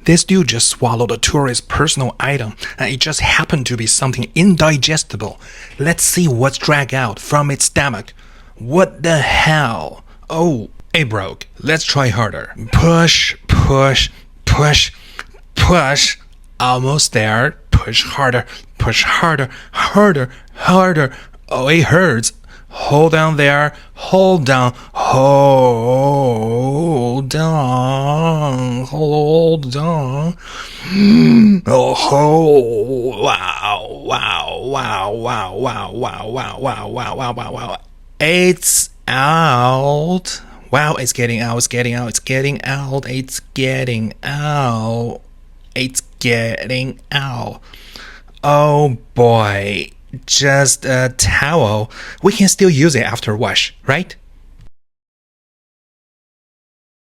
This dude just swallowed a tourist's personal item, and it just happened to be something indigestible. Let's see what's dragged out from its stomach. What the hell? Oh, it broke. Let's try harder. Push, push, push, push. Almost there. Push harder, harder, harder. Oh, it hurts. Hold down there. Hold down. Hold down. Hold down. Oh, wow, wow, wow, wow, wow, wow, wow, wow, wow, wow, wow, wow. It's out. Wow, it's getting out, it's getting out, it's getting out, it's getting out. It's getting out. Oh boy. Just a towel. We can still use it after wash, right?